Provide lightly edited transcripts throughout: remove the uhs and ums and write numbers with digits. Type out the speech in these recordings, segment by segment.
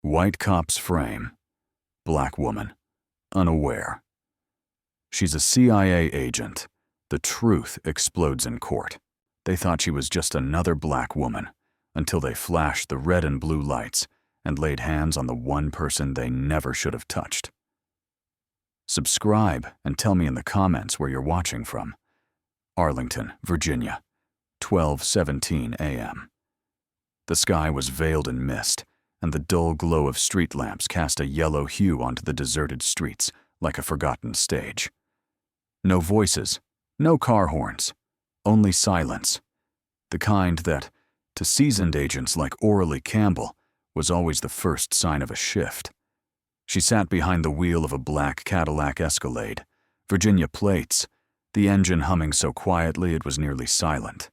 White cop's frame. Black woman. Unaware. She's a CIA agent. The truth explodes in court. They thought she was just another black woman until they flashed the red and blue lights and laid hands on the one person they never should have touched. Subscribe and tell me in the comments where you're watching from. Arlington, Virginia, 12:17 a.m. The sky was veiled in mist, and the dull glow of street lamps cast a yellow hue onto the deserted streets like a forgotten stage. No voices, no car horns, only silence, the kind that, to seasoned agents like Orally Campbell, was always the first sign of a shift. She sat behind the wheel of a black Cadillac Escalade, Virginia plates, the engine humming so quietly it was nearly silent.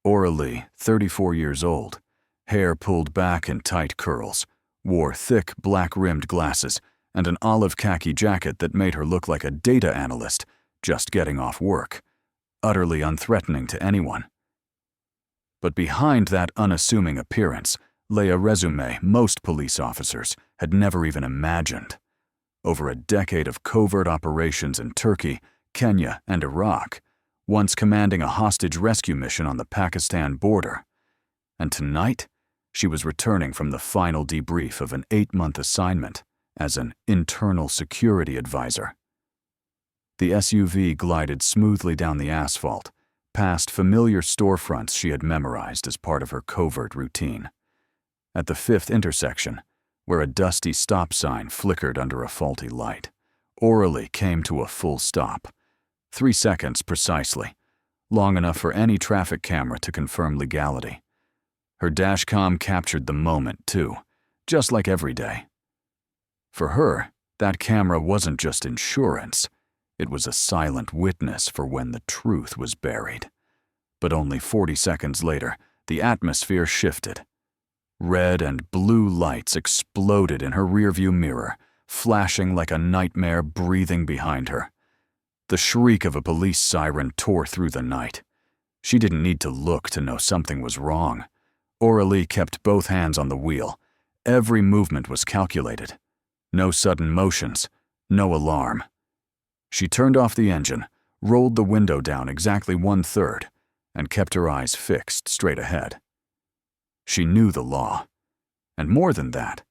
Orally, 34 years old, hair pulled back in tight curls, wore thick black-rimmed glasses and an olive khaki jacket that made her look like a data analyst just getting off work, utterly unthreatening to anyone. But behind that unassuming appearance lay a resume most police officers had never even imagined. Over a decade of covert operations in Turkey, Kenya, and Iraq, once commanding a hostage rescue mission on the Pakistan border. And tonight, she was returning from the final debrief of an 8-month assignment as an internal security advisor. The SUV glided smoothly down the asphalt, past familiar storefronts she had memorized as part of her covert routine. At the 5th intersection, where a dusty stop sign flickered under a faulty light, Orally came to a full stop. 3 seconds precisely, long enough for any traffic camera to confirm legality. Her dashcam captured the moment, too, just like every day. For her, that camera wasn't just insurance. It was a silent witness for when the truth was buried. But only 40 seconds later, the atmosphere shifted. Red and blue lights exploded in her rearview mirror, flashing like a nightmare breathing behind her. The shriek of a police siren tore through the night. She didn't need to look to know something was wrong. Orally kept both hands on the wheel. Every movement was calculated. No sudden motions, no alarm. She turned off the engine, rolled the window down exactly 1/3, and kept her eyes fixed straight ahead. She knew the law. And more than that,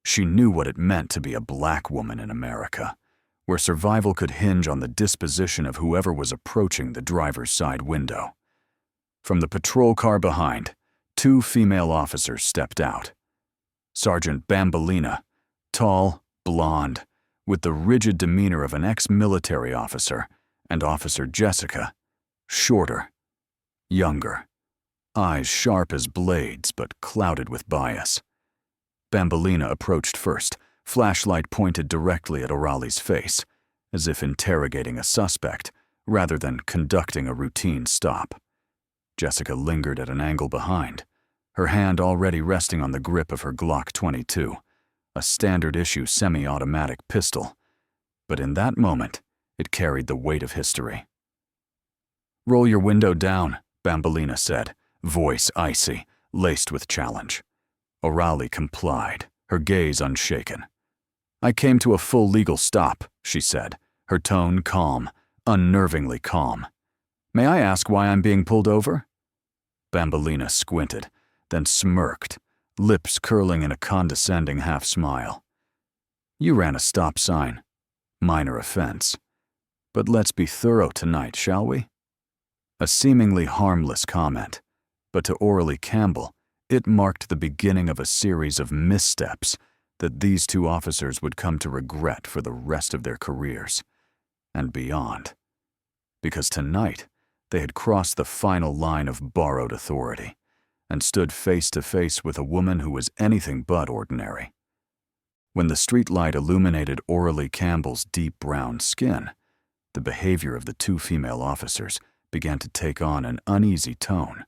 she knew what it meant to be a black woman in America, where survival could hinge on the disposition of whoever was approaching the driver's side window. From the patrol car behind, 2 female officers stepped out. Sergeant Bambolina, tall, blonde, with the rigid demeanor of an ex-military officer, and Officer Jessica, shorter, younger, eyes sharp as blades but clouded with bias. Bambolina approached first, flashlight pointed directly at Orally's face, as if interrogating a suspect rather than conducting a routine stop. Jessica lingered at an angle behind, her hand already resting on the grip of her Glock 22, a standard-issue semi-automatic pistol. But in that moment, it carried the weight of history. "Roll your window down," Bambolina said, voice icy, laced with challenge. Orally complied, her gaze unshaken. "I came to a full legal stop," she said, her tone calm, unnervingly calm. "May I ask why I'm being pulled over?" Bambolina squinted, then smirked, lips curling in a condescending half-smile. "You ran a stop sign. Minor offense. But let's be thorough tonight, shall we?" A seemingly harmless comment, but to Orally Campbell, it marked the beginning of a series of missteps that these 2 officers would come to regret for the rest of their careers, and beyond. Because tonight, they had crossed the final line of borrowed authority and stood face to face with a woman who was anything but ordinary. When the streetlight illuminated Orally Campbell's deep brown skin, the behavior of the 2 female officers began to take on an uneasy tone,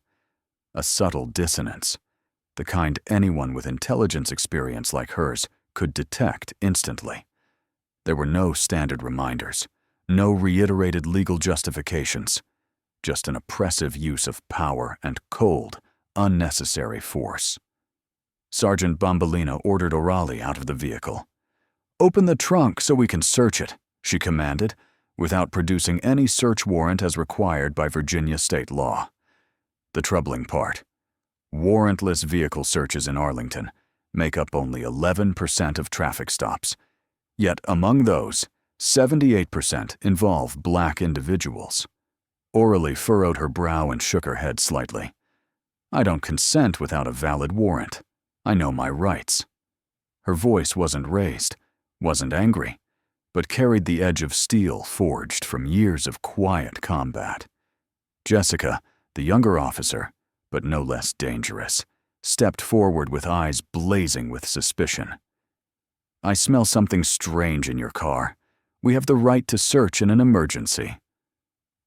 a subtle dissonance, the kind anyone with intelligence experience like hers could detect instantly. There were no standard reminders, no reiterated legal justifications, just an oppressive use of power and cold, unnecessary force. Sergeant Bombolina ordered Orali out of the vehicle. "Open the trunk so we can search it," she commanded, without producing any search warrant as required by Virginia state law. The troubling part: warrantless vehicle searches in Arlington make up only 11% of traffic stops. Yet among those, 78% involve black individuals. Orally furrowed her brow and shook her head slightly. "I don't consent without a valid warrant. I know my rights." Her voice wasn't raised, wasn't angry, but carried the edge of steel forged from years of quiet combat. Jessica, the younger officer, but no less dangerous, stepped forward with eyes blazing with suspicion. "I smell something strange in your car. We have the right to search in an emergency."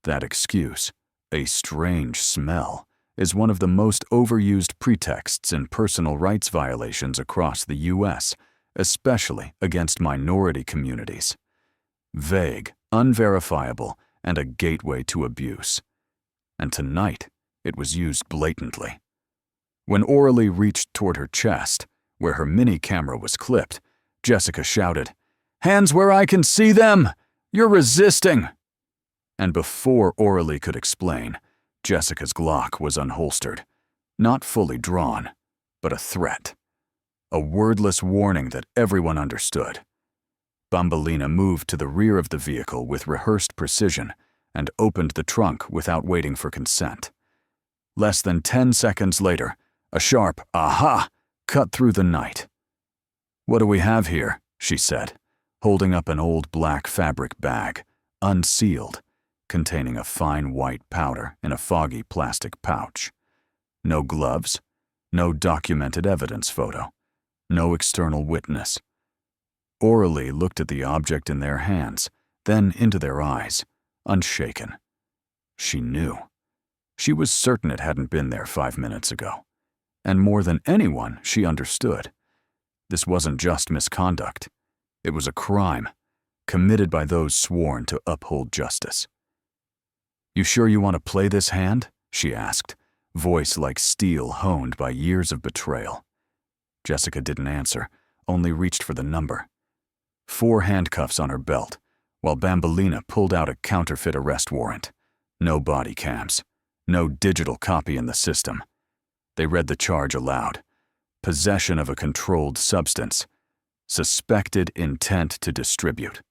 That excuse, a strange smell, is one of the most overused pretexts in personal rights violations across the U.S., especially against minority communities. Vague, unverifiable, and a gateway to abuse. And tonight, it was used blatantly. When Orally reached toward her chest, where her mini camera was clipped, Jessica shouted, "Hands where I can see them! You're resisting!" And before Orally could explain, Jessica's Glock was unholstered, not fully drawn, but a threat. A wordless warning that everyone understood. Bombolina moved to the rear of the vehicle with rehearsed precision and opened the trunk without waiting for consent. Less than 10 seconds later, a sharp "aha" cut through the night. "What do we have here?" she said, holding up an old black fabric bag, unsealed, containing a fine white powder in a foggy plastic pouch. No gloves, no documented evidence photo, no external witness. Orally looked at the object in their hands, then into their eyes, unshaken. She knew. She was certain it hadn't been there 5 minutes ago. And more than anyone, she understood. This wasn't just misconduct. It was a crime, committed by those sworn to uphold justice. "You sure you want to play this hand?" she asked, voice like steel honed by years of betrayal. Jessica didn't answer, only reached for the number. 4 handcuffs on her belt, while Bombolina pulled out a counterfeit arrest warrant. No body cams, no digital copy in the system. They read the charge aloud. Possession of a controlled substance. Suspected intent to distribute.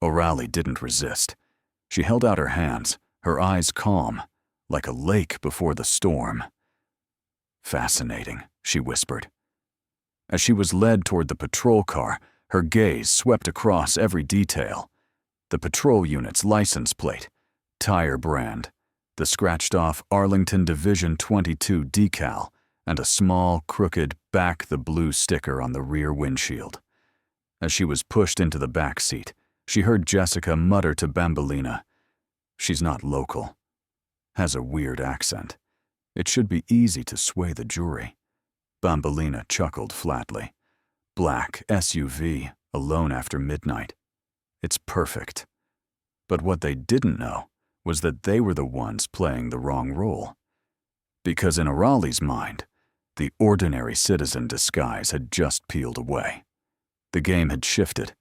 Orally didn't resist. She held out her hands, her eyes calm, like a lake before the storm. "Fascinating," she whispered. As she was led toward the patrol car, her gaze swept across every detail. The patrol unit's license plate, tire brand, the scratched-off Arlington Division 22 decal, and a small, crooked "Back the Blue" sticker on the rear windshield. As she was pushed into the back seat, she heard Jessica mutter to Bombolina, "She's not local. Has a weird accent. It should be easy to sway the jury." Bombolina chuckled flatly. "Black SUV, alone after midnight. It's perfect." But what they didn't know was that they were the ones playing the wrong role. Because in Orally's mind, the ordinary citizen disguise had just peeled away. The game had shifted,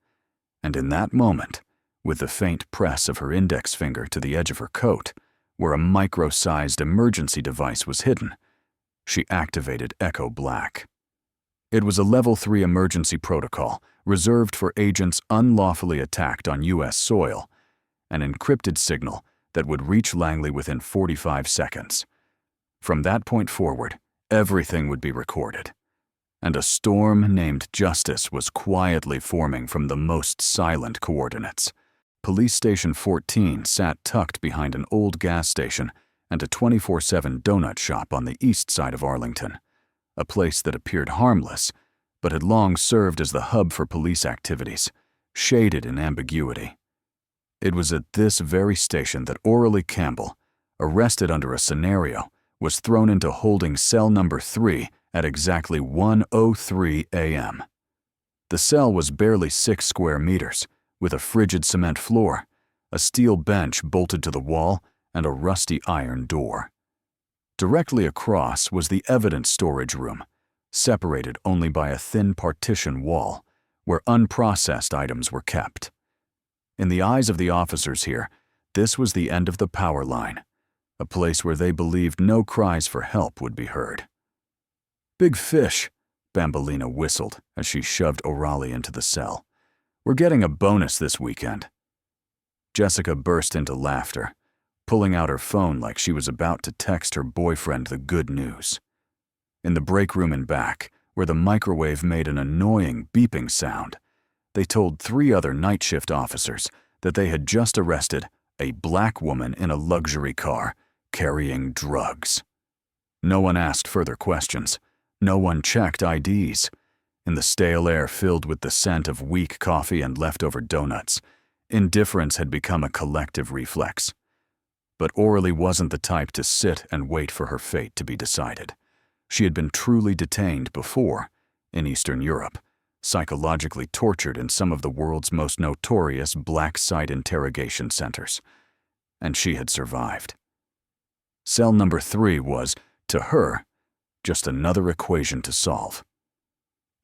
and in that moment, with the faint press of her index finger to the edge of her coat, where a micro-sized emergency device was hidden, she activated Echo Black. It was a Level 3 emergency protocol reserved for agents unlawfully attacked on U.S. soil, an encrypted signal that would reach Langley within 45 seconds. From that point forward, everything would be recorded. And a storm named Justice was quietly forming from the most silent coordinates. Police Station 14 sat tucked behind an old gas station and a 24/7 donut shop on the east side of Arlington, a place that appeared harmless, but had long served as the hub for police activities, shaded in ambiguity. It was at this very station that Orally Campbell, arrested under a scenario, was thrown into holding cell number 3 at exactly 1:03 a.m. The cell was barely 6 square meters, with a frigid cement floor, a steel bench bolted to the wall, and a rusty iron door. Directly across was the evidence storage room, separated only by a thin partition wall where unprocessed items were kept. In the eyes of the officers here, this was the end of the power line, a place where they believed no cries for help would be heard. "Big fish," Bambolina whistled as she shoved O'Reilly into the cell. "We're getting a bonus this weekend." Jessica burst into laughter, pulling out her phone like she was about to text her boyfriend the good news. In the break room in back, where the microwave made an annoying beeping sound, they told 3 other night shift officers that they had just arrested a black woman in a luxury car carrying drugs. No one asked further questions. No one checked IDs. In the stale air filled with the scent of weak coffee and leftover donuts, indifference had become a collective reflex. But Aurelie wasn't the type to sit and wait for her fate to be decided. She had been truly detained before, in Eastern Europe, psychologically tortured in some of the world's most notorious black site interrogation centers. And she had survived. Cell number 3 was, to her, just another equation to solve.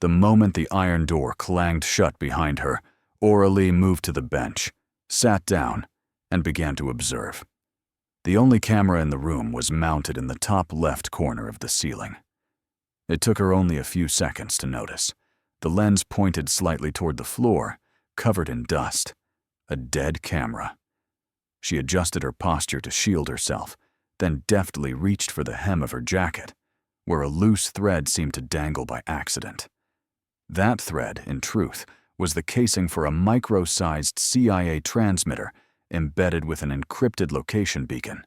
The moment the iron door clanged shut behind her, Aurelie moved to the bench, sat down, and began to observe. The only camera in the room was mounted in the top left corner of the ceiling. It took her only a few seconds to notice. The lens pointed slightly toward the floor, covered in dust. A dead camera. She adjusted her posture to shield herself, then deftly reached for the hem of her jacket, where a loose thread seemed to dangle by accident. That thread, in truth, was the casing for a micro-sized CIA transmitter embedded with an encrypted location beacon,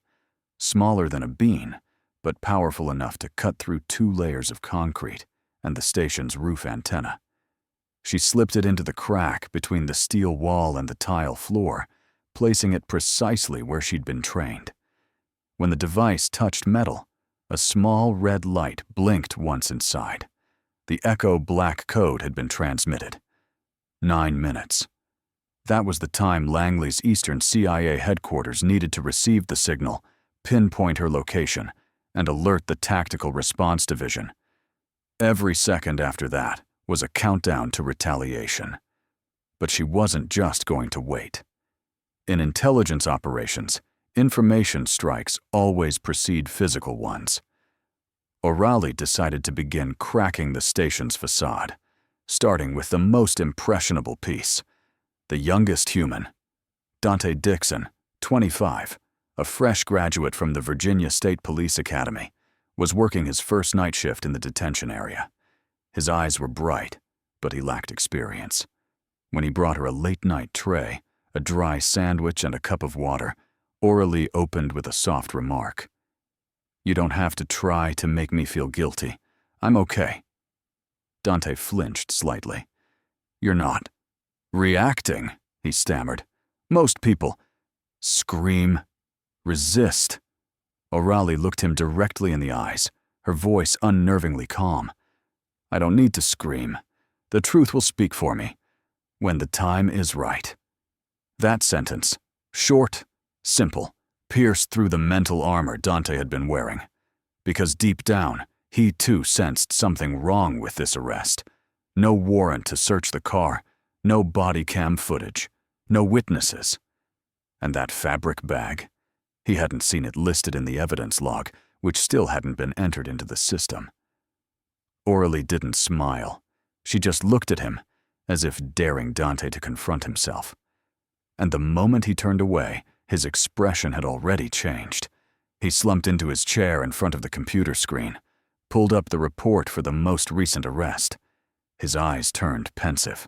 smaller than a bean, but powerful enough to cut through 2 layers of concrete and the station's roof antenna. She slipped it into the crack between the steel wall and the tile floor, placing it precisely where she'd been trained. When the device touched metal, a small red light blinked once inside. The Echo Black code had been transmitted. 9 minutes. That was the time Langley's Eastern CIA headquarters needed to receive the signal, pinpoint her location, and alert the Tactical Response Division. Every second after that was a countdown to retaliation. But she wasn't just going to wait. In intelligence operations, information strikes always precede physical ones. O'Reilly decided to begin cracking the station's facade, starting with the most impressionable piece. The youngest human, Dante Dixon, 25, a fresh graduate from the Virginia State Police Academy, was working his first night shift in the detention area. His eyes were bright, but he lacked experience. When he brought her a late-night tray, a dry sandwich and a cup of water, Aurelie opened with a soft remark. "You don't have to try to make me feel guilty. I'm okay." Dante flinched slightly. "You're not reacting," he stammered. "Most people scream, resist." O'Reilly looked him directly in the eyes, her voice unnervingly calm. "I don't need to scream. The truth will speak for me. When the time is right." That sentence, short, simple, pierced through the mental armor Dante had been wearing. Because deep down, he too sensed something wrong with this arrest. No warrant to search the car, no body cam footage, no witnesses. And that fabric bag? He hadn't seen it listed in the evidence log, which still hadn't been entered into the system. Aurelie didn't smile. She just looked at him, as if daring Dante to confront himself. And the moment he turned away, his expression had already changed. He slumped into his chair in front of the computer screen, pulled up the report for the most recent arrest. His eyes turned pensive.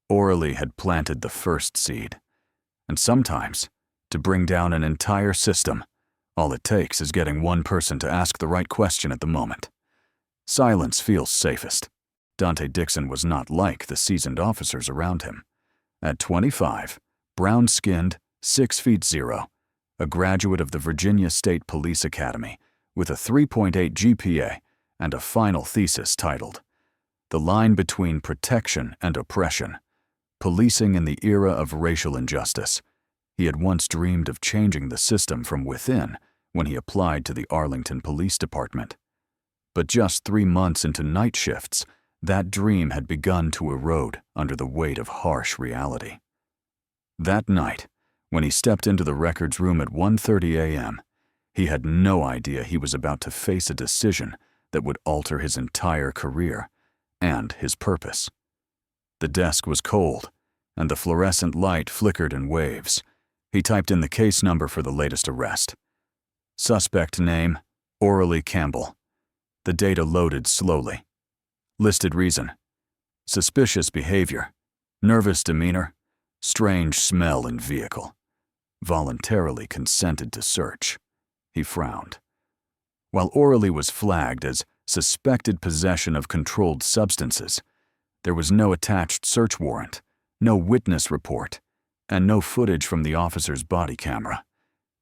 Aurelie had planted the first seed. And sometimes, to bring down an entire system, all it takes is getting one person to ask the right question at the moment. Silence feels safest. Dante Dixon was not like the seasoned officers around him. At 25, brown-skinned, 6'0", a graduate of the Virginia State Police Academy with a 3.8 GPA and a final thesis titled, "The Line Between Protection and Oppression, Policing in the Era of Racial Injustice." He had once dreamed of changing the system from within when he applied to the Arlington Police Department. But just 3 months into night shifts, that dream had begun to erode under the weight of harsh reality. That night, when he stepped into the records room at 1:30 a.m., he had no idea he was about to face a decision that would alter his entire career and his purpose. The desk was cold, and the fluorescent light flickered in waves. He typed in the case number for the latest arrest. Suspect name, Orally Campbell. The data loaded slowly. Listed reason: suspicious behavior, nervous demeanor, strange smell in vehicle. Voluntarily consented to search. He frowned. While Orally was flagged as suspected possession of controlled substances, there was no attached search warrant, no witness report, and no footage from the officer's body camera.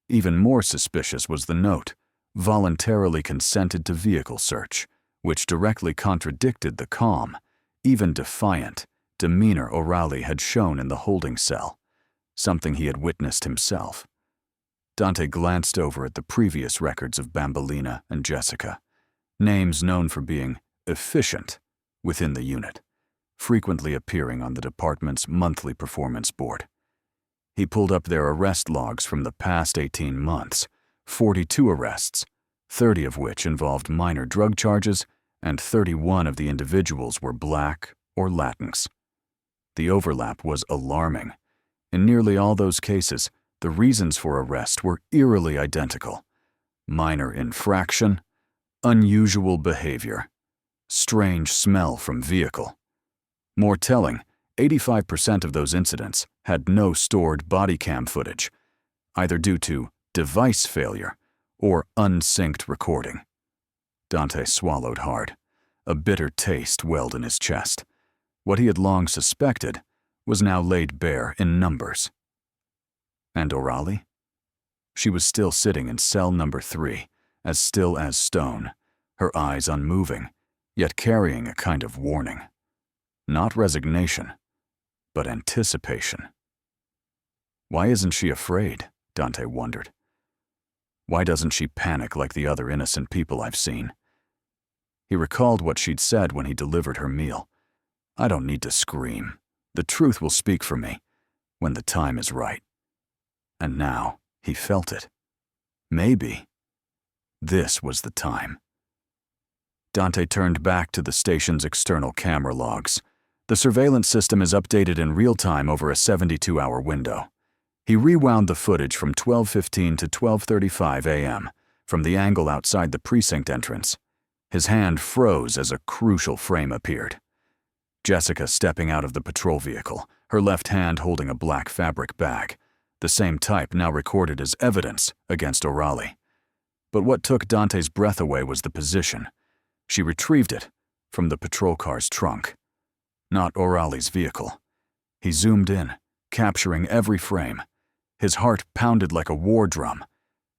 Even more suspicious was the note, voluntarily consented to vehicle search, which directly contradicted the calm, even defiant, demeanor Orally had shown in the holding cell, something he had witnessed himself. Dante glanced over at the previous records of Bambolina and Jessica, names known for being efficient within the unit, frequently appearing on the department's monthly performance board. He pulled up their arrest logs from the past 18 months, 42 arrests, 30 of which involved minor drug charges, and 31 of the individuals were Black or Latins. The overlap was alarming. In nearly all those cases, the reasons for arrest were eerily identical: minor infraction, unusual behavior, strange smell from vehicle. More telling, 85% of those incidents had no stored body cam footage, either due to device failure or unsynced recording. Dante swallowed hard. A bitter taste welled in his chest. What he had long suspected was now laid bare in numbers. And Orally? She was still sitting in cell number 3, as still as stone, her eyes unmoving, yet carrying a kind of warning. Not resignation, but anticipation. Why isn't she afraid? Dante wondered. Why doesn't she panic like the other innocent people I've seen? He recalled what she'd said when he delivered her meal. I don't need to scream. The truth will speak for me when the time is right. And now he felt it. Maybe this was the time. Dante turned back to the station's external camera logs. The surveillance system is updated in real time over a 72-hour window. He rewound the footage from 12:15 to 12:35 a.m. from the angle outside the precinct entrance. His hand froze as a crucial frame appeared. Jessica stepping out of the patrol vehicle, her left hand holding a black fabric bag, the same type now recorded as evidence against Orally. But what took Dante's breath away was the position. She retrieved it from the patrol car's trunk. Not Oraly's vehicle. He zoomed in, capturing every frame. His heart pounded like a war drum.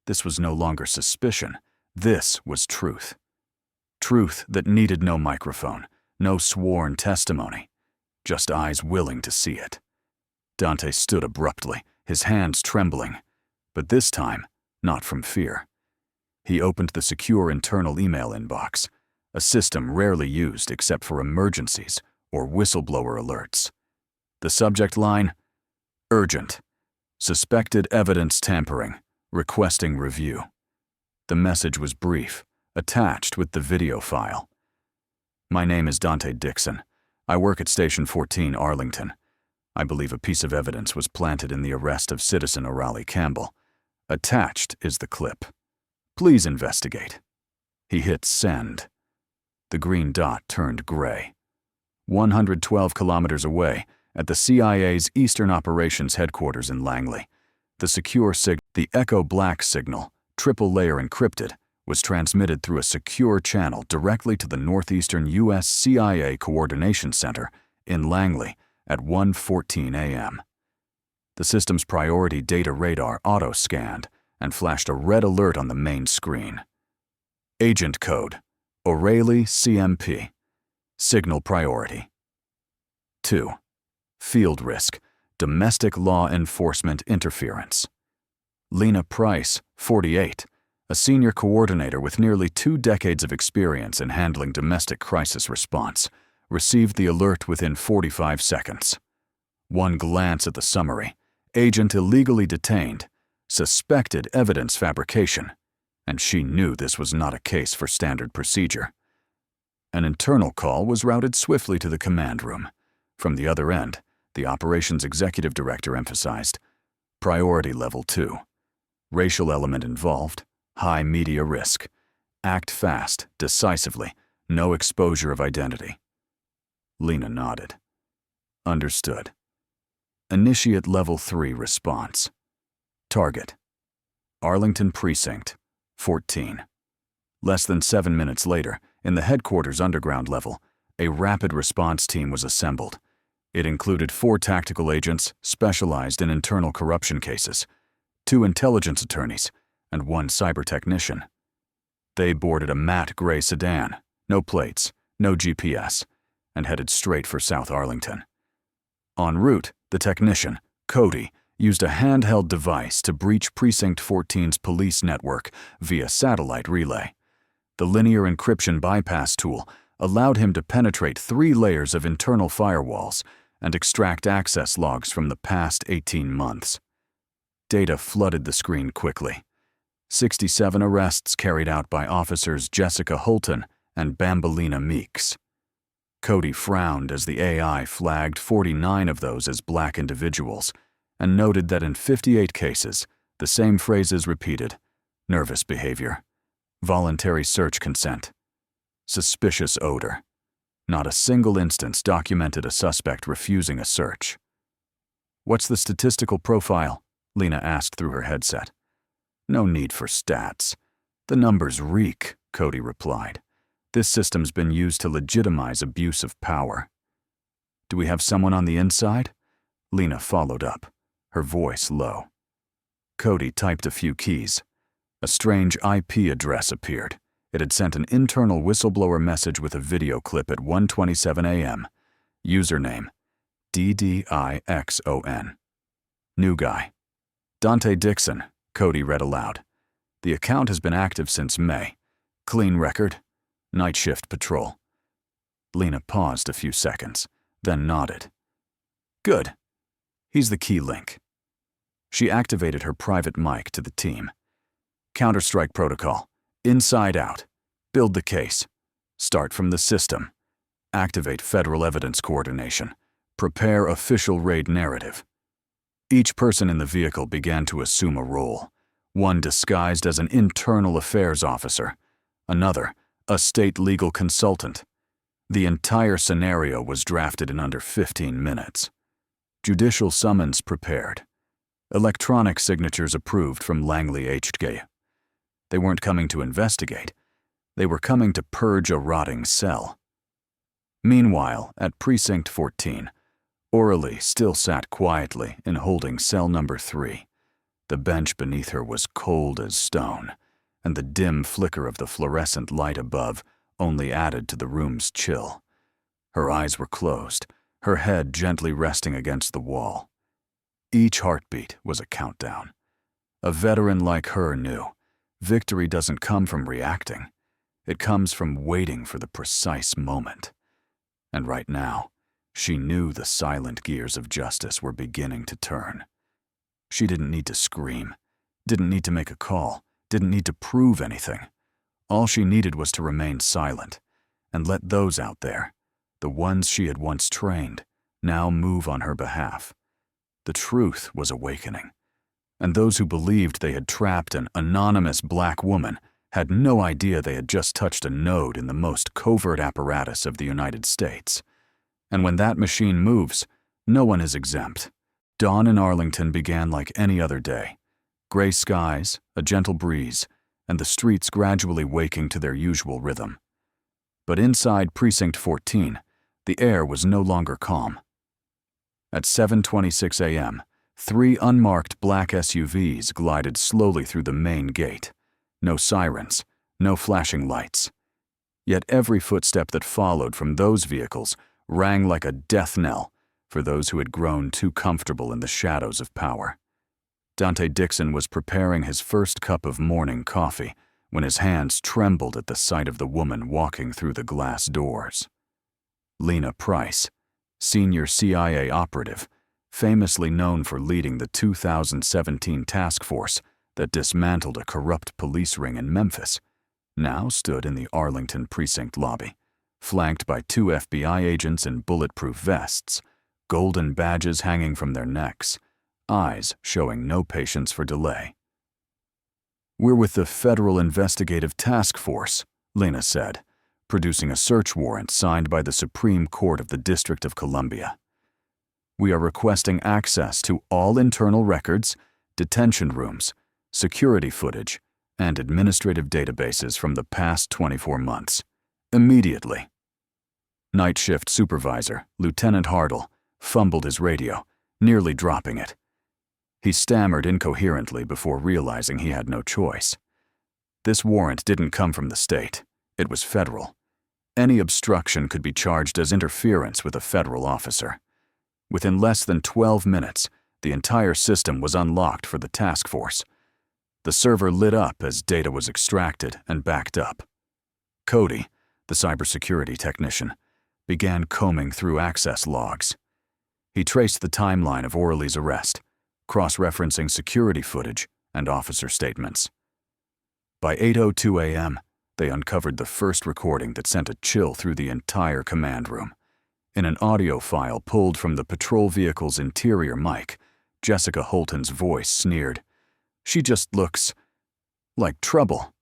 This was no longer suspicion. This was truth. Truth that needed no microphone, no sworn testimony, just eyes willing to see it. Dante stood abruptly, his hands trembling, but this time, not from fear. He opened the secure internal email inbox, a system rarely used except for emergencies or whistleblower alerts. The subject line: urgent. Suspected evidence tampering. Requesting review. The message was brief, attached with the video file. My name is Dante Dixon. I work at Station 14, Arlington. I believe a piece of evidence was planted in the arrest of citizen Orally Campbell. Attached is the clip. Please investigate. He hit send. The green dot turned gray. 112 kilometers away, at the CIA's Eastern Operations Headquarters in Langley, the Echo Black signal, triple-layer encrypted, was transmitted through a secure channel directly to the Northeastern U.S. CIA Coordination Center in Langley at 1:14 a.m. The system's priority data radar auto-scanned and flashed a red alert on the main screen. Agent code: Orally CMP. Signal priority. 2. Field risk: domestic law enforcement interference. Lena Price, 48, a senior coordinator with nearly 2 decades of experience in handling domestic crisis response, received the alert within 45 seconds. One glance at the summary: agent illegally detained, suspected evidence fabrication, and she knew this was not a case for standard procedure. An internal call was routed swiftly to the command room. From the other end, the operations executive director emphasized, priority level 2. Racial element involved, high media risk. Act fast, decisively, no exposure of identity. Lena nodded. Understood. Initiate level 3 response. Target: Arlington Precinct, 14. Less than 7 minutes later, in the headquarters underground level, a rapid response team was assembled. It included 4 tactical agents specialized in internal corruption cases, 2 intelligence attorneys, and 1 cyber technician. They boarded a matte gray sedan, no plates, no GPS, and headed straight for South Arlington. En route, the technician, Cody, used a handheld device to breach Precinct 14's police network via satellite relay. The linear encryption bypass tool allowed him to penetrate 3 layers of internal firewalls and extract access logs from the past 18 months. Data flooded the screen quickly. 67 arrests carried out by officers Jessica Holton and Bambolina Meeks. Cody frowned as the AI flagged 49 of those as black individuals and noted that in 58 cases, the same phrases repeated: nervous behavior, voluntary search consent, suspicious odor. Not a single instance documented a suspect refusing a search. "What's the statistical profile?" Lena asked through her headset. "No need for stats. The numbers reek," Cody replied. "This system's been used to legitimize abuse of power." "Do we have someone on the inside?" Lena followed up, her voice low. Cody typed a few keys. A strange IP address appeared. It had sent an internal whistleblower message with a video clip at 1:27 a.m. Username: DDIXON. New guy: Dante Dixon, Cody read aloud. The account has been active since May. Clean record. Night shift patrol. Lena paused a few seconds, then nodded. Good. He's the key link. She activated her private mic to the team. Counter-strike protocol. Inside out. Build the case. Start from the system. Activate federal evidence coordination. Prepare official raid narrative. Each person in the vehicle began to assume a role. One disguised as an internal affairs officer. Another, a state legal consultant. The entire scenario was drafted in under 15 minutes. Judicial summons prepared. Electronic signatures approved from Langley HG. They weren't coming to investigate. They were coming to purge a rotting cell. Meanwhile, at Precinct 14, Aurelie still sat quietly in holding cell number 3. The bench beneath her was cold as stone, and the dim flicker of the fluorescent light above only added to the room's chill. Her eyes were closed, her head gently resting against the wall. Each heartbeat was a countdown. A veteran like her knew, victory doesn't come from reacting. It comes from waiting for the precise moment. And right now, she knew the silent gears of justice were beginning to turn. She didn't need to scream, didn't need to make a call, didn't need to prove anything. All she needed was to remain silent and let those out there, the ones she had once trained, now move on her behalf. The truth was awakening, and those who believed they had trapped an anonymous black woman had no idea they had just touched a node in the most covert apparatus of the United States. And when that machine moves, no one is exempt. Dawn in Arlington began like any other day. Gray skies, a gentle breeze, and the streets gradually waking to their usual rhythm. But inside Precinct 14, the air was no longer calm. At 7:26 a.m., 3 unmarked black SUVs glided slowly through the main gate. No sirens, no flashing lights. Yet every footstep that followed from those vehicles rang like a death knell for those who had grown too comfortable in the shadows of power. Dante Dixon was preparing his first cup of morning coffee when his hands trembled at the sight of the woman walking through the glass doors. Lena Price, senior CIA operative, famously known for leading the 2017 task force that dismantled a corrupt police ring in Memphis, now stood in the Arlington precinct lobby, flanked by 2 FBI agents in bulletproof vests, golden badges hanging from their necks, eyes showing no patience for delay. "We're with the Federal Investigative Task Force," Lena said, producing a search warrant signed by the Supreme Court of the District of Columbia. "We are requesting access to all internal records, detention rooms, security footage, and administrative databases from the past 24 months. Immediately." Night shift supervisor, Lieutenant Hartle, fumbled his radio, nearly dropping it. He stammered incoherently before realizing he had no choice. This warrant didn't come from the state. It was federal. Any obstruction could be charged as interference with a federal officer. Within less than 12 minutes, the entire system was unlocked for the task force. The server lit up as data was extracted and backed up. Cody, the cybersecurity technician, began combing through access logs. He traced the timeline of Orley's arrest, cross-referencing security footage and officer statements. By 8:02 a.m., they uncovered the first recording that sent a chill through the entire command room. In an audio file pulled from the patrol vehicle's interior mic, Jessica Holton's voice sneered, "She just looks like trouble.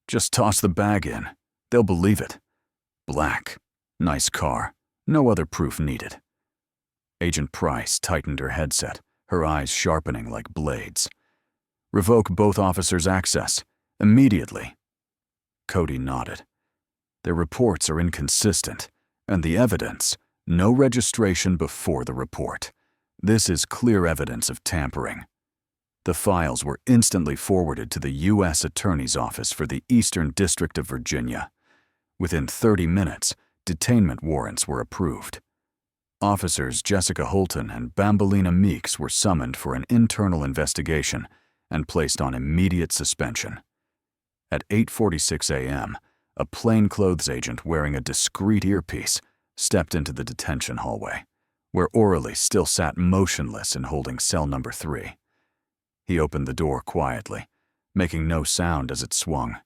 Just toss the bag in. They'll believe it. Black. Nice car. No other proof needed." Agent Price tightened her headset, her eyes sharpening like blades. "Revoke both officers' access. Immediately." Cody nodded. "Their reports are inconsistent, and the evidence, no registration before the report. This is clear evidence of tampering." The files were instantly forwarded to the U.S. Attorney's Office for the Eastern District of Virginia. Within 30 minutes, detainment warrants were approved. Officers Jessica Holton and Bambolina Meeks were summoned for an internal investigation and placed on immediate suspension. At 8:46 a.m., a plainclothes agent wearing a discreet earpiece stepped into the detention hallway, where Orley still sat motionless in holding cell number 3. He opened the door quietly, making no sound as it swung.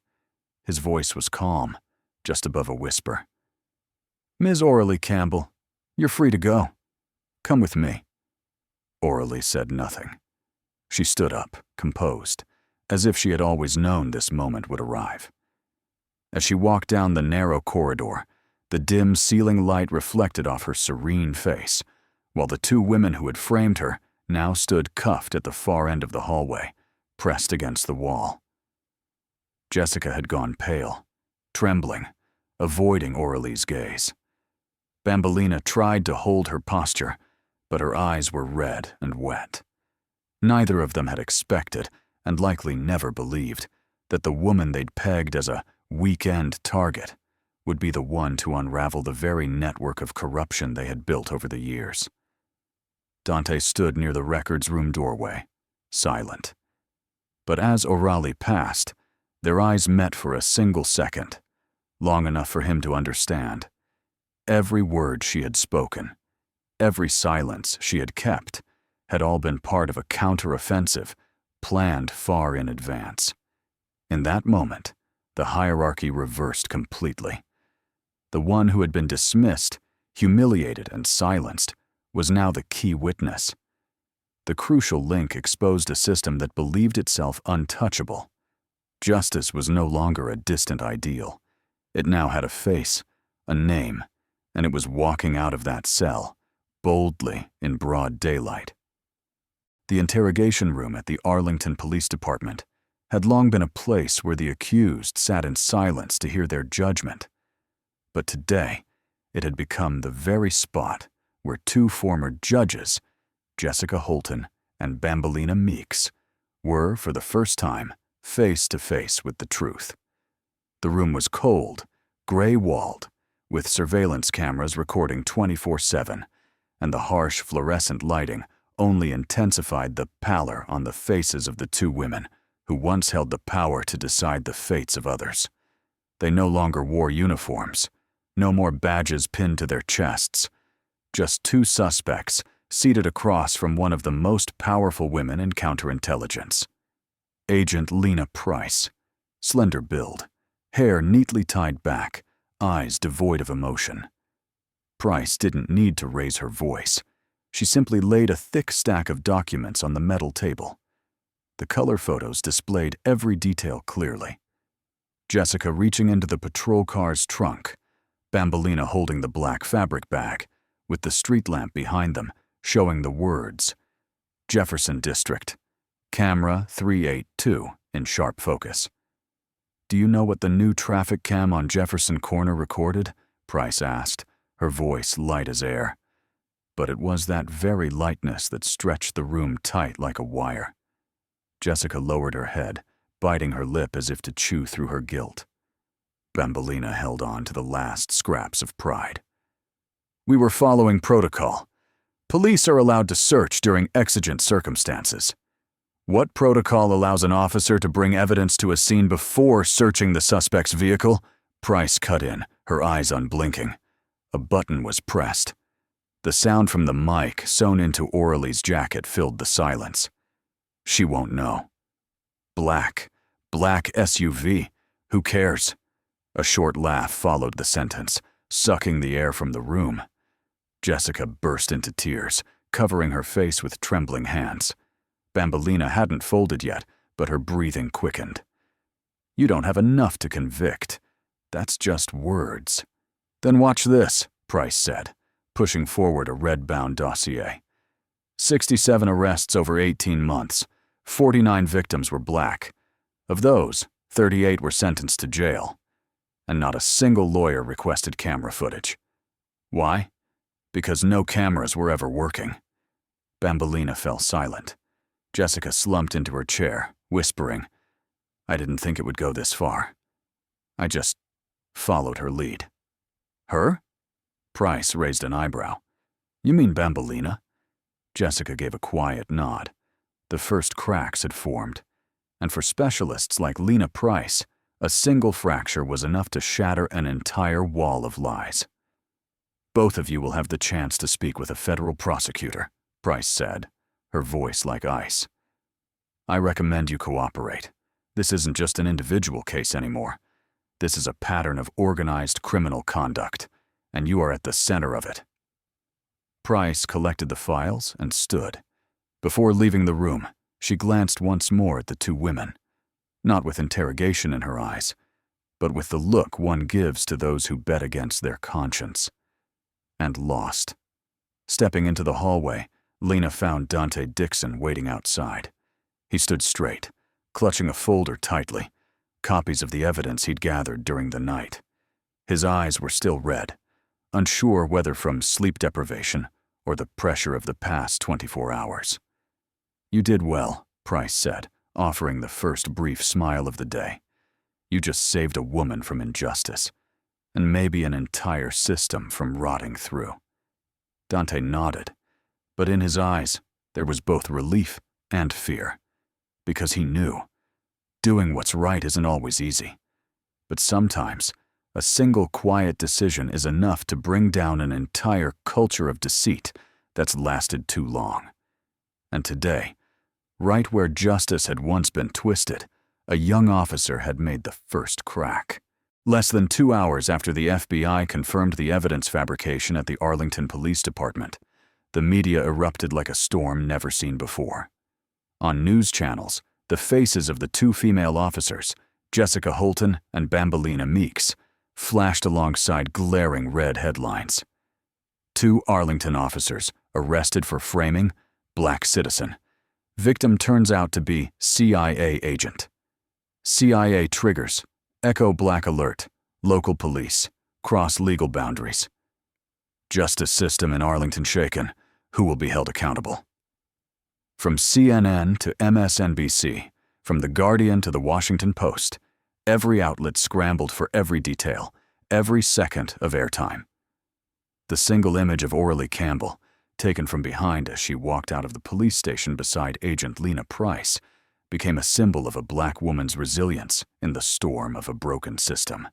His voice was calm, just above a whisper. "Ms. Orley Campbell, you're free to go. Come with me." Orley said nothing. She stood up, composed, as if she had always known this moment would arrive. As she walked down the narrow corridor, the dim ceiling light reflected off her serene face, while the 2 women who had framed her now stood cuffed at the far end of the hallway, pressed against the wall. Jessica had gone pale, trembling, avoiding Orley's gaze. Bambolina tried to hold her posture, but her eyes were red and wet. Neither of them had expected, and likely never believed, that the woman they'd pegged as a weekend target would be the one to unravel the very network of corruption they had built over the years. Dante stood near the records room doorway, silent. But as O'Reilly passed, their eyes met for a single second, long enough for him to understand. Every word she had spoken, every silence she had kept, had all been part of a counteroffensive planned far in advance. In that moment, the hierarchy reversed completely. The one who had been dismissed, humiliated, and silenced was now the key witness. The crucial link exposed a system that believed itself untouchable. Justice was no longer a distant ideal. It now had a face, a name, and it was walking out of that cell, boldly in broad daylight. The interrogation room at the Arlington Police Department had long been a place where the accused sat in silence to hear their judgment. But today, it had become the very spot where 2 former judges, Jessica Holton and Bambolina Meeks, were, for the first time, face to face with the truth. The room was cold, gray-walled, with surveillance cameras recording 24/7, and the harsh fluorescent lighting only intensified the pallor on the faces of the two women who once held the power to decide the fates of others. They no longer wore uniforms, no more badges pinned to their chests, just two suspects seated across from one of the most powerful women in counterintelligence. Agent Lena Price, slender build, hair neatly tied back, eyes devoid of emotion. Price didn't need to raise her voice. She simply laid a thick stack of documents on the metal table. The color photos displayed every detail clearly. Jessica reaching into the patrol car's trunk, Bambolina holding the black fabric bag, with the street lamp behind them showing the words, Jefferson District, Camera 382 in sharp focus. "Do you know what the new traffic cam on Jefferson Corner recorded?" Price asked, her voice light as air. But it was that very lightness that stretched the room tight like a wire. Jessica lowered her head, biting her lip as if to chew through her guilt. Bambolina held on to the last scraps of pride. "We were following protocol. Police are allowed to search during exigent circumstances. What protocol allows an officer to bring evidence to a scene before searching the suspect's vehicle?" Price cut in, her eyes unblinking. A button was pressed. The sound from the mic sewn into Orly's jacket filled the silence. "She won't know." Black SUV. Who cares?" A short laugh followed the sentence, sucking the air from the room. Jessica burst into tears, covering her face with trembling hands. Bambolina hadn't folded yet, but her breathing quickened. "You don't have enough to convict. That's just words." "Then watch this," Price said, pushing forward a red-bound dossier. 67 arrests over 18 months. 49 victims were black. Of those, 38 were sentenced to jail. And not a single lawyer requested camera footage. Why? Because no cameras were ever working. Bambolina fell silent. Jessica slumped into her chair, whispering, "I didn't think it would go this far. I just followed her lead." "Her?" Price raised an eyebrow. "You mean Bambolina?" Jessica gave a quiet nod. The first cracks had formed, and for specialists like Lena Price, a single fracture was enough to shatter an entire wall of lies. "Both of you will have the chance to speak with a federal prosecutor," Price said, her voice like ice. "I recommend you cooperate. This isn't just an individual case anymore. This is a pattern of organized criminal conduct, and you are at the center of it." Price collected the files and stood. Before leaving the room, she glanced once more at the two women, not with interrogation in her eyes, but with the look one gives to those who bet against their conscience. And lost. Stepping into the hallway, Lena found Dante Dixon waiting outside. He stood straight, clutching a folder tightly, copies of the evidence he'd gathered during the night. His eyes were still red, unsure whether from sleep deprivation or the pressure of the past 24 hours. "You did well," Price said, offering the first brief smile of the day. "You just saved a woman from injustice, and maybe an entire system from rotting through." Dante nodded, but in his eyes there was both relief and fear, because he knew doing what's right isn't always easy. But sometimes, a single quiet decision is enough to bring down an entire culture of deceit that's lasted too long. And today, right where justice had once been twisted, a young officer had made the first crack. Less than 2 hours after the FBI confirmed the evidence fabrication at the Arlington Police Department, the media erupted like a storm never seen before. On news channels, the faces of the two female officers, Jessica Holton and Bambolina Meeks, flashed alongside glaring red headlines. 2 Arlington officers arrested for framing, black citizen. Victim turns out to be CIA agent. CIA triggers, echo black alert, local police, cross legal boundaries. Justice system in Arlington shaken. Who will be held accountable? From CNN to MSNBC, from The Guardian to The Washington Post, every outlet scrambled for every detail, every second of airtime. The single image of Orly Campbell, taken from behind as she walked out of the police station beside Agent Lena Price, became a symbol of a black woman's resilience in the storm of a broken system.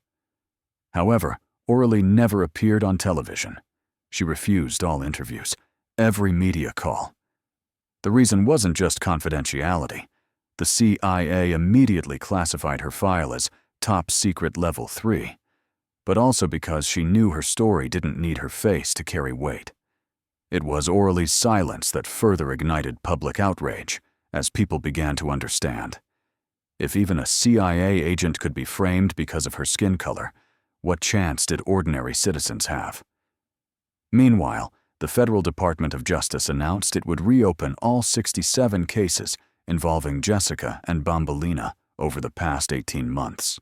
However, Orally never appeared on television. She refused all interviews, every media call. The reason wasn't just confidentiality. The CIA immediately classified her file as top secret level 3, but also because she knew her story didn't need her face to carry weight. It was Oraly's silence that further ignited public outrage as people began to understand. If even a CIA agent could be framed because of her skin color, what chance did ordinary citizens have? Meanwhile, the Federal Department of Justice announced it would reopen all 67 cases involving Jessica and Bambolina over the past 18 months.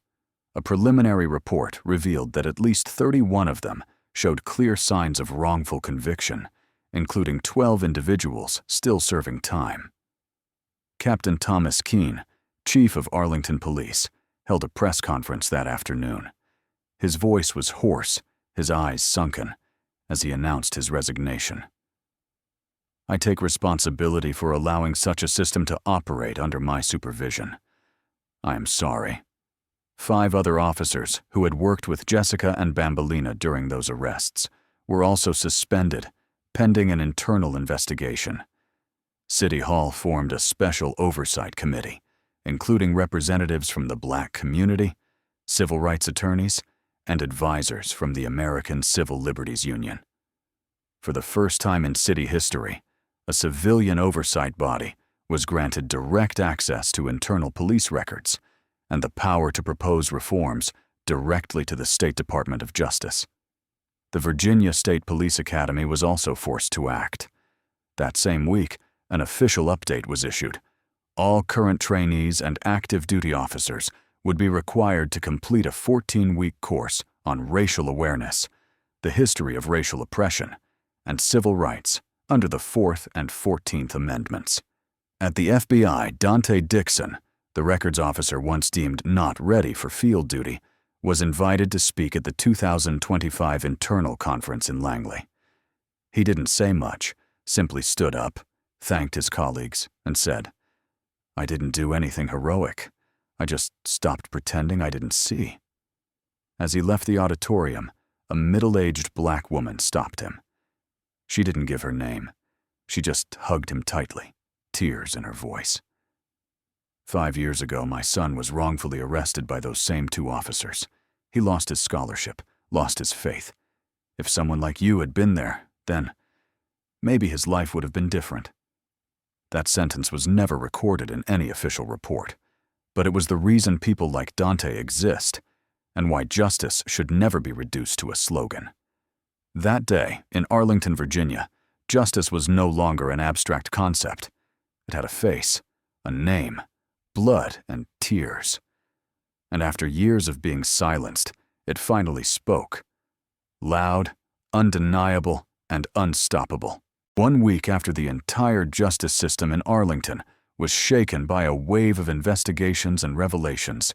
A preliminary report revealed that at least 31 of them showed clear signs of wrongful conviction, including 12 individuals still serving time. Captain Thomas Keene, chief of Arlington Police, held a press conference that afternoon. His voice was hoarse, his eyes sunken, as he announced his resignation. I take responsibility for allowing such a system to operate under my supervision. I am sorry. 5 other officers who had worked with Jessica and Bambolina during those arrests were also suspended, pending an internal investigation. City Hall formed a special oversight committee, including representatives from the black community, civil rights attorneys, and advisors from the American Civil Liberties Union. For the first time in city history, a civilian oversight body was granted direct access to internal police records and the power to propose reforms directly to the State Department of Justice. The Virginia State Police Academy was also forced to act. That same week, an official update was issued. All current trainees and active duty officers would be required to complete a 14-week course on racial awareness, the history of racial oppression, and civil rights under the 4th and 14th Amendments. At the FBI, Dante Dixon, the records officer once deemed not ready for field duty, was invited to speak at the 2025 internal conference in Langley. He didn't say much, simply stood up, thanked his colleagues, and said, "I didn't do anything heroic. I just stopped pretending I didn't see." As he left the auditorium, a middle-aged black woman stopped him. She didn't give her name. She just hugged him tightly, tears in her voice. 5 years ago, my son was wrongfully arrested by those same 2 officers. He lost his scholarship, lost his faith. If someone like you had been there, then maybe his life would have been different. That sentence was never recorded in any official report, but it was the reason people like Dante exist, and why justice should never be reduced to a slogan. That day, in Arlington, Virginia, justice was no longer an abstract concept. It had a face, a name, blood, and tears. And after years of being silenced, it finally spoke. Loud, undeniable, and unstoppable. 1 week after the entire justice system in Arlington was shaken by a wave of investigations and revelations,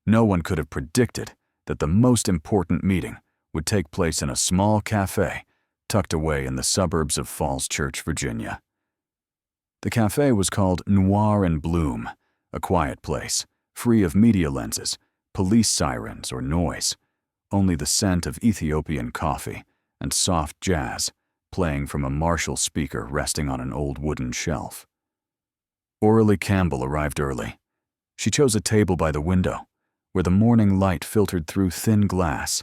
no one could have predicted that the most important meeting would take place in a small cafe tucked away in the suburbs of Falls Church, Virginia. The cafe was called Noir and Bloom, a quiet place, free of media lenses, police sirens, or noise, only the scent of Ethiopian coffee and soft jazz playing from a Marshall speaker resting on an old wooden shelf. Oraly Campbell arrived early. She chose a table by the window, where the morning light filtered through thin glass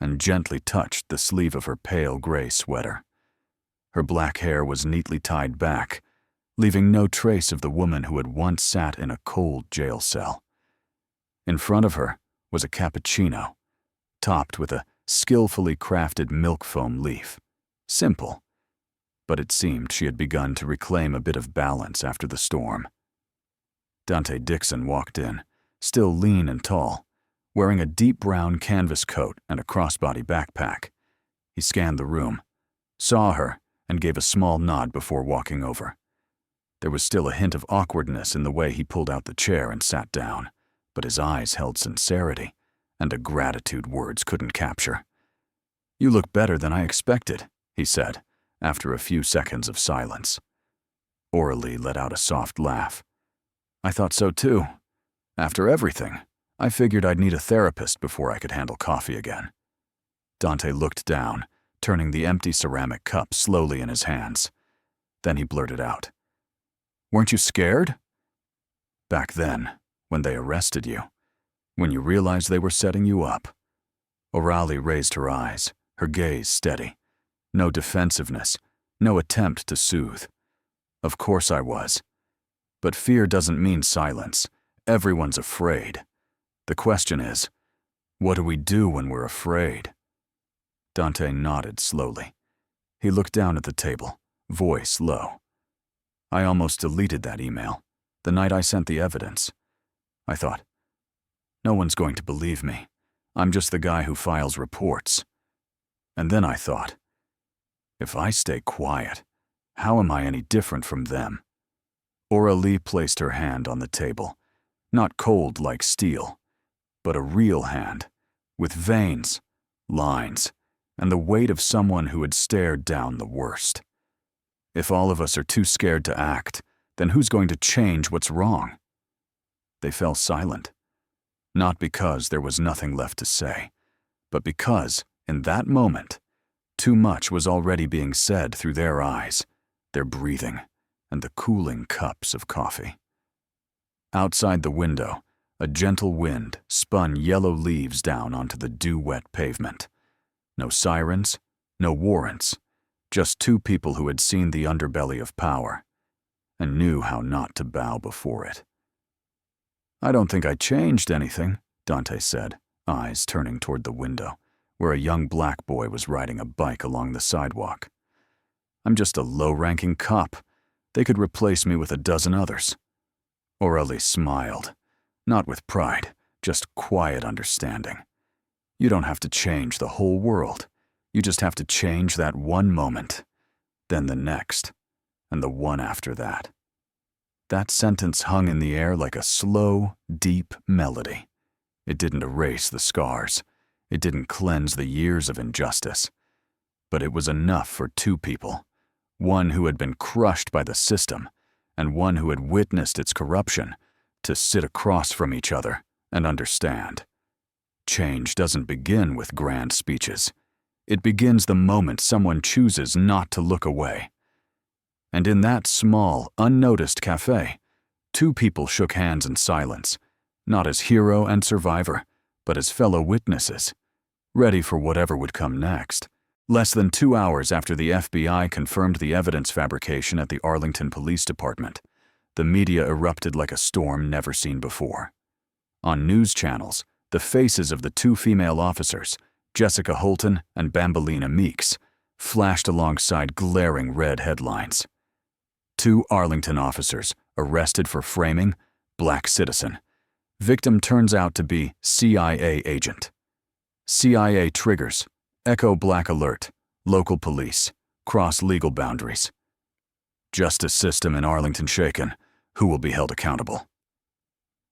and gently touched the sleeve of her pale gray sweater. Her black hair was neatly tied back, leaving no trace of the woman who had once sat in a cold jail cell. In front of her was a cappuccino, topped with a skillfully crafted milk foam leaf. Simple, but it seemed she had begun to reclaim a bit of balance after the storm. Dante Dixon walked in, still lean and tall, wearing a deep brown canvas coat and a crossbody backpack. He scanned the room, saw her, and gave a small nod before walking over. There was still a hint of awkwardness in the way he pulled out the chair and sat down, but his eyes held sincerity and a gratitude words couldn't capture. "You look better than I expected," he said, after a few seconds of silence. Orally let out a soft laugh. I thought so too. After everything, I figured I'd need a therapist before I could handle coffee again. Dante looked down, turning the empty ceramic cup slowly in his hands. Then he blurted out, "Weren't you scared?" "Back then, when they arrested you, when you realized they were setting you up." Orally raised her eyes, her gaze steady. No defensiveness, no attempt to soothe. "Of course I was. But fear doesn't mean silence. Everyone's afraid. The question is, what do we do when we're afraid?" Dante nodded slowly. He looked down at the table, voice low. "I almost deleted that email, the night I sent the evidence. I thought, no one's going to believe me. I'm just the guy who files reports. And then I thought, if I stay quiet, how am I any different from them?" Aurélie placed her hand on the table, not cold like steel, but a real hand, with veins, lines, and the weight of someone who had stared down the worst. If all of us are too scared to act, then who's going to change what's wrong? They fell silent, not because there was nothing left to say, but because, in that moment, too much was already being said through their eyes, their breathing, and the cooling cups of coffee. Outside the window, a gentle wind spun yellow leaves down onto the dew-wet pavement. No sirens, no warrants, just two people who had seen the underbelly of power and knew how not to bow before it. "I don't think I changed anything," Dante said, eyes turning toward the window, where a young black boy was riding a bike along the sidewalk. "I'm just a low-ranking cop. They could replace me with a dozen others." Aurélie smiled, not with pride, just quiet understanding. You don't have to change the whole world. You just have to change that one moment, then the next, and the one after that. That sentence hung in the air like a slow, deep melody. It didn't erase the scars. It didn't cleanse the years of injustice. But it was enough for two people, one who had been crushed by the system and one who had witnessed its corruption, to sit across from each other and understand. Change doesn't begin with grand speeches. It begins the moment someone chooses not to look away. And in that small, unnoticed cafe, two people shook hands in silence, not as hero and survivor, but as fellow witnesses, ready for whatever would come next. Less than 2 hours after the FBI confirmed the evidence fabrication at the Arlington Police Department, the media erupted like a storm never seen before. On news channels, the faces of the two female officers, Jessica Holton and Bambolina Meeks, flashed alongside glaring red headlines. Two Arlington officers arrested for framing, black citizen. Victim turns out to be CIA agent. CIA triggers, echo black alert, local police, cross legal boundaries. Justice system in Arlington shaken. Who will be held accountable?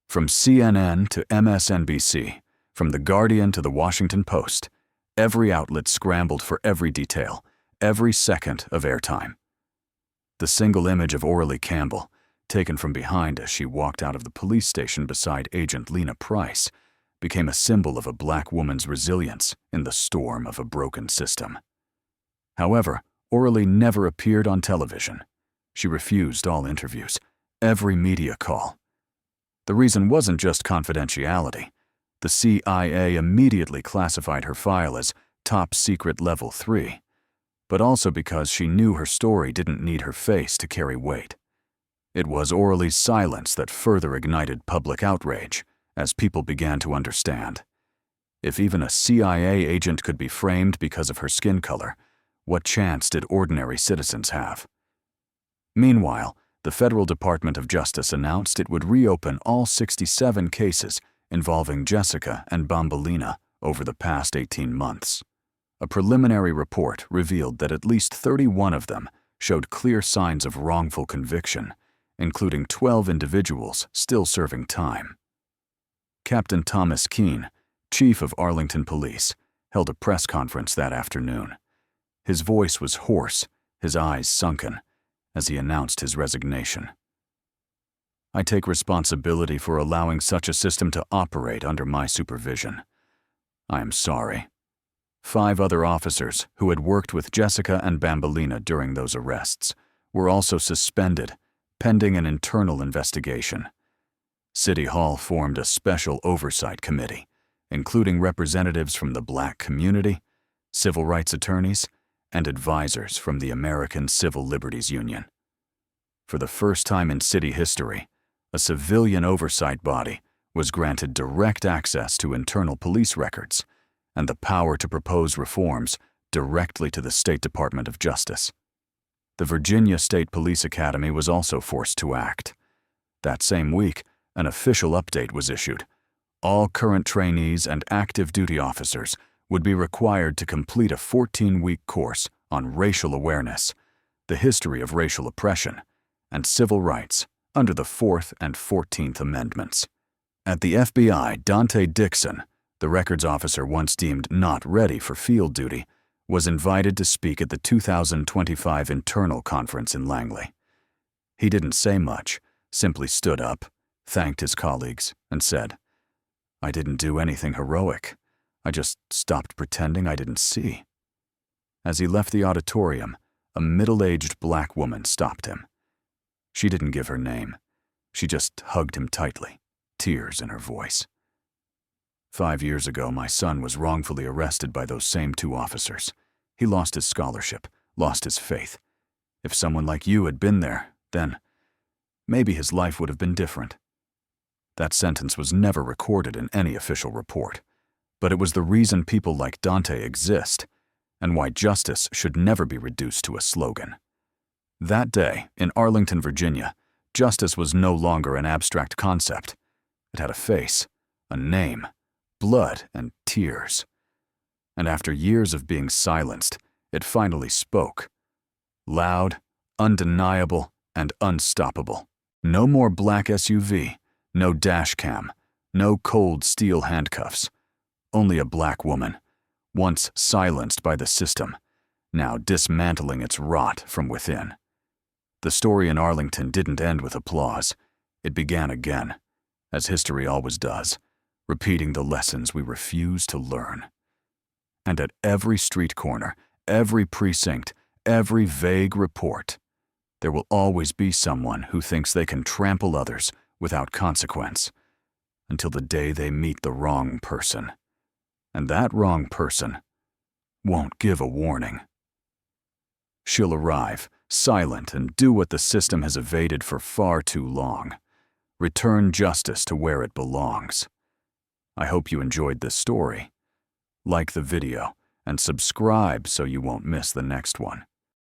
From CNN to MSNBC, from The Guardian to The Washington Post, every outlet scrambled for every detail, every second of airtime. The single image of Aurélie Campbell, taken from behind as she walked out of the police station beside Agent Lena Price, became a symbol of a black woman's resilience in the storm of a broken system. However, Aurélie never appeared on television. She refused all interviews, every media call. The reason wasn't just confidentiality. The CIA immediately classified her file as top secret level 3, but also because she knew her story didn't need her face to carry weight. It was Aurélie's silence that further ignited public outrage as people began to understand. If even a CIA agent could be framed because of her skin color, what chance did ordinary citizens have? Meanwhile, the Federal Department of Justice announced it would reopen all 67 cases involving Jessica and Bambolina over the past 18 months. A preliminary report revealed that at least 31 of them showed clear signs of wrongful conviction, including 12 individuals still serving time. Captain Thomas Keene, chief of Arlington Police, held a press conference that afternoon. His voice was hoarse, his eyes sunken, as he announced his resignation. I take responsibility for allowing such a system to operate under my supervision. I am sorry. 5 other officers who had worked with Jessica and Bambolina during those arrests were also suspended, pending an internal investigation. City Hall formed a special oversight committee, including representatives from the Black community, civil rights attorneys, and advisors from the American Civil Liberties Union. For the first time in city history, a civilian oversight body was granted direct access to internal police records and the power to propose reforms directly to the State Department of Justice. The Virginia State Police Academy was also forced to act. That same week, an official update was issued. All current trainees and active duty officers would be required to complete a 14-week course on racial awareness, the history of racial oppression, and civil rights under the 4th and 14th Amendments. At the FBI, Dante Dixon, the records officer once deemed not ready for field duty, was invited to speak at the 2025 internal conference in Langley. He didn't say much, simply stood up, thanked his colleagues, and said, "I didn't do anything heroic. I just stopped pretending I didn't see." As he left the auditorium, a middle-aged black woman stopped him. She didn't give her name. She just hugged him tightly, tears in her voice. 5 years ago, my son was wrongfully arrested by those same 2 officers. He lost his scholarship, lost his faith. If someone like you had been there, then maybe his life would have been different. That sentence was never recorded in any official report, but it was the reason people like Dante exist, and why justice should never be reduced to a slogan. That day, in Arlington, Virginia, justice was no longer an abstract concept. It had a face, a name, blood, and tears. And after years of being silenced, it finally spoke. Loud, undeniable, and unstoppable. No more black SUV, no dash cam, no cold steel handcuffs. Only a black woman, once silenced by the system, now dismantling its rot from within. The story in Arlington didn't end with applause. It began again, as history always does, repeating the lessons we refuse to learn. And at every street corner, every precinct, every vague report, there will always be someone who thinks they can trample others without consequence, until the day they meet the wrong person. And that wrong person won't give a warning. She'll arrive, silent, and do what the system has evaded for far too long. Return justice to where it belongs. I hope you enjoyed this story. Like the video and subscribe so you won't miss the next one.